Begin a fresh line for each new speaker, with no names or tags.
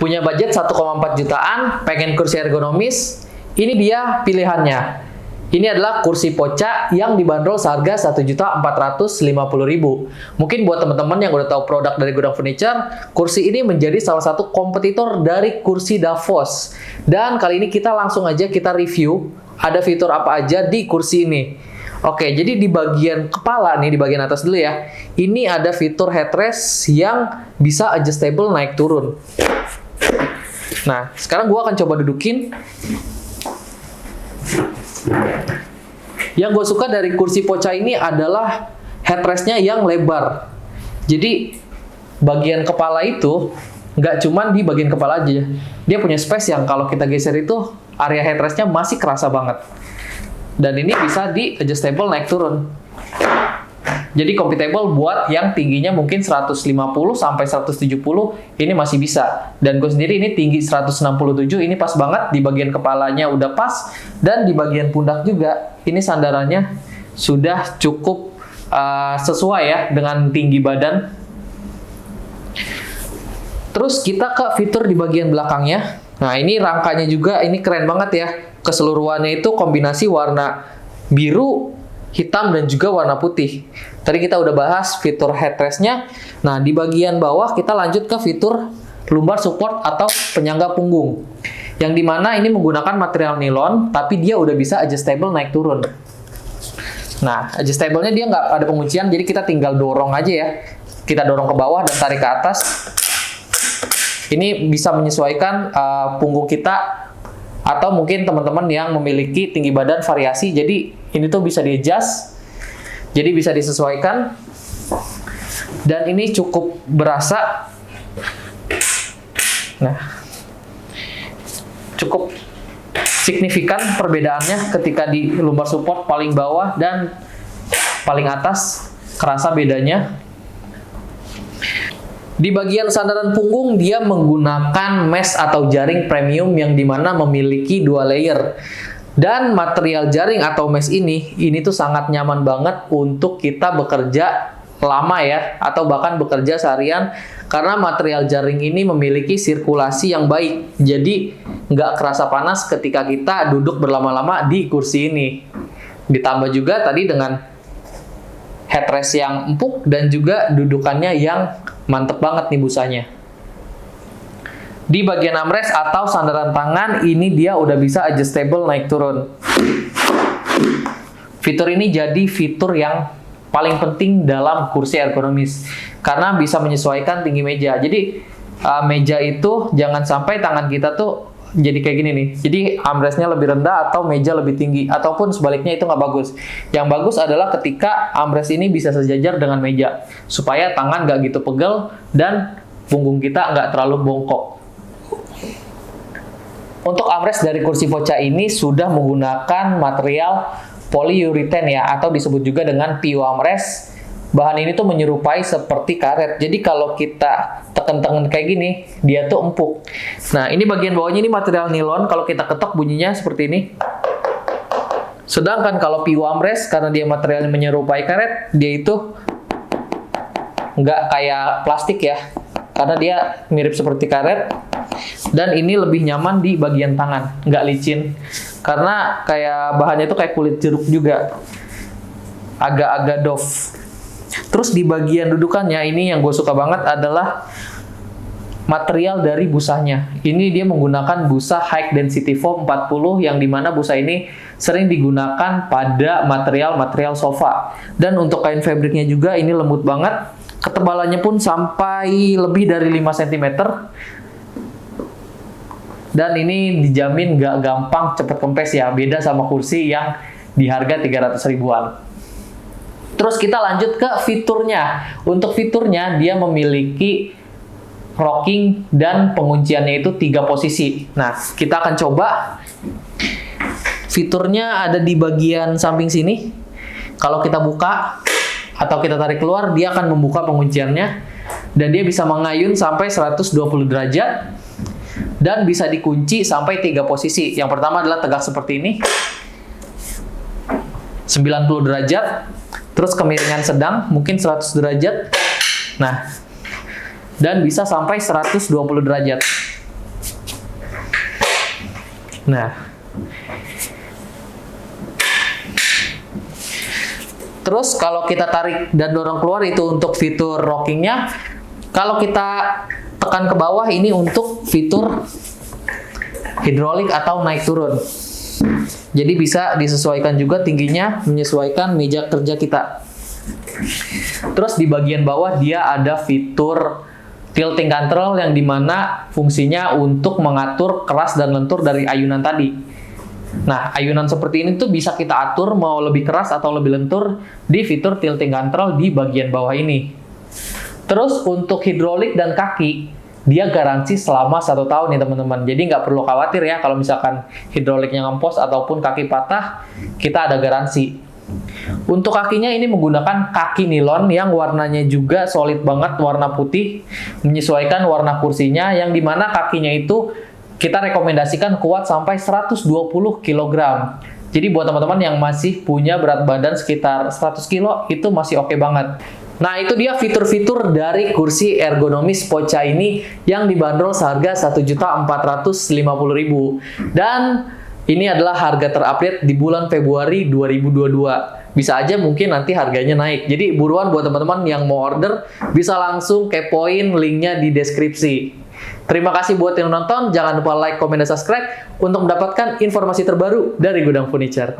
Punya budget 1,4 jutaan, pengen kursi ergonomis, ini dia pilihannya. Ini adalah kursi Poca yang dibanderol seharga Rp1.450.000. Mungkin buat teman-teman yang udah tahu produk dari Gudang Furniture, kursi ini menjadi salah satu kompetitor dari kursi Davos. Dan kali ini kita langsung aja kita review ada fitur apa aja di kursi ini. Oke, jadi di bagian kepala nih, di bagian atas dulu ya. Ini ada fitur headrest yang bisa adjustable naik turun. Nah, sekarang gua akan coba dudukin. Yang gue suka dari kursi Poca ini adalah headrestnya yang lebar. Jadi bagian kepala itu nggak cuman di bagian kepala aja, dia punya space yang kalau kita geser itu area headrestnya masih kerasa banget. Dan ini bisa di adjustable naik turun. Jadi compatible buat yang tingginya mungkin 150 sampai 170, ini masih bisa. Dan gue sendiri ini tinggi 167, ini pas banget, di bagian kepalanya udah pas, dan di bagian pundak juga, ini sandarannya sudah cukup sesuai ya dengan tinggi badan. Terus kita ke fitur di bagian belakangnya. Nah, ini rangkanya juga, ini keren banget ya. Keseluruhannya itu kombinasi warna biru, hitam, dan juga warna putih. Tadi kita udah bahas fitur headrestnya. Nah, di bagian bawah kita lanjut ke fitur lumbar support atau penyangga punggung. Yang dimana ini menggunakan material nilon, tapi dia udah bisa adjustable naik turun. Nah, adjustable-nya dia nggak ada penguncian, jadi kita tinggal dorong aja ya. Kita dorong ke bawah dan tarik ke atas. Ini bisa menyesuaikan punggung kita, atau mungkin teman-teman yang memiliki tinggi badan variasi, jadi ini tuh bisa di-adjust, jadi bisa disesuaikan, dan ini cukup berasa. Nah, cukup signifikan perbedaannya ketika di lumbar support paling bawah dan paling atas, kerasa bedanya. Di bagian sandaran punggung dia menggunakan mesh atau jaring premium yang dimana memiliki 2 layer. Dan material jaring atau mesh ini tuh sangat nyaman banget untuk kita bekerja lama ya, atau bahkan bekerja seharian, karena material jaring ini memiliki sirkulasi yang baik. Jadi nggak kerasa panas ketika kita duduk berlama-lama di kursi ini. Ditambah juga tadi dengan headrest yang empuk dan juga dudukannya yang mantep banget nih busanya. Di bagian armrest atau sandaran tangan ini dia udah bisa adjustable naik turun. Fitur ini jadi fitur yang paling penting dalam kursi ergonomis karena bisa menyesuaikan tinggi meja. Jadi meja itu jangan sampai tangan kita tuh jadi kayak gini nih. Jadi armrestnya lebih rendah atau meja lebih tinggi, ataupun sebaliknya itu nggak bagus. Yang bagus adalah ketika armrest ini bisa sejajar dengan meja, supaya tangan nggak gitu pegel dan punggung kita nggak terlalu bongkok. Untuk armrest dari kursi Poca ini sudah menggunakan material polyurethane ya, atau disebut juga dengan PU armrest. Bahan ini tuh menyerupai seperti karet. Jadi kalau kita tekan-tekan kayak gini, dia tuh empuk. Nah, ini bagian bawahnya ini material nilon. Kalau kita ketok bunyinya seperti ini. Sedangkan kalau PU armrest, karena dia materialnya menyerupai karet, dia itu nggak kayak plastik ya. Karena dia mirip seperti karet. Dan ini lebih nyaman di bagian tangan, nggak licin. Karena kayak bahannya itu kayak kulit jeruk juga. Agak-agak doff. Terus di bagian dudukannya ini yang gue suka banget adalah material dari busanya. Ini dia menggunakan busa high density foam 40 yang dimana busa ini sering digunakan pada material-material sofa. Dan untuk kain fabriknya juga ini lembut banget. Ketebalannya pun sampai lebih dari 5 cm. Dan ini dijamin nggak gampang cepet kempes ya. Beda sama kursi yang di harga 300 ribuan. Terus kita lanjut ke fiturnya. Untuk fiturnya dia memiliki rocking dan pengunciannya itu 3 posisi. Nah, kita akan coba. Fiturnya ada di bagian samping sini. Kalau kita buka atau kita tarik keluar, dia akan membuka pengunciannya. Dan dia bisa mengayun sampai 120 derajat. Dan bisa dikunci sampai 3 posisi. Yang pertama adalah tegak seperti ini. 90 derajat. Terus kemiringan sedang, mungkin 100 derajat. Nah, dan bisa sampai 120 derajat. Nah, terus kalau kita tarik dan dorong keluar itu untuk fitur rockingnya. Kalau kita tekan ke bawah ini untuk fitur hidrolik atau naik turun. Jadi bisa disesuaikan juga tingginya, menyesuaikan meja kerja kita. Terus di bagian bawah dia ada fitur tilting control yang dimana fungsinya untuk mengatur keras dan lentur dari ayunan tadi. Nah, ayunan seperti ini tuh bisa kita atur mau lebih keras atau lebih lentur di fitur tilting control di bagian bawah ini. Terus untuk hidrolik dan kaki, dia garansi selama 1 tahun nih teman-teman. Jadi nggak perlu khawatir ya kalau misalkan hidroliknya ngempos ataupun kaki patah, kita ada garansi. Untuk kakinya ini menggunakan kaki nilon yang warnanya juga solid banget, warna putih, menyesuaikan warna kursinya yang dimana kakinya itu kita rekomendasikan kuat sampai 120 kg. Jadi buat teman-teman yang masih punya berat badan sekitar 100 kg itu masih oke banget. Nah, itu dia fitur-fitur dari kursi ergonomis Pocha ini yang dibanderol seharga Rp1.450.000. Dan ini adalah harga terupdate di bulan Februari 2022. Bisa aja mungkin nanti harganya naik. Jadi buruan buat teman-teman yang mau order, bisa langsung kepoin linknya di deskripsi. Terima kasih buat yang nonton. Jangan lupa like, komen, dan subscribe untuk mendapatkan informasi terbaru dari Gudang Furniture.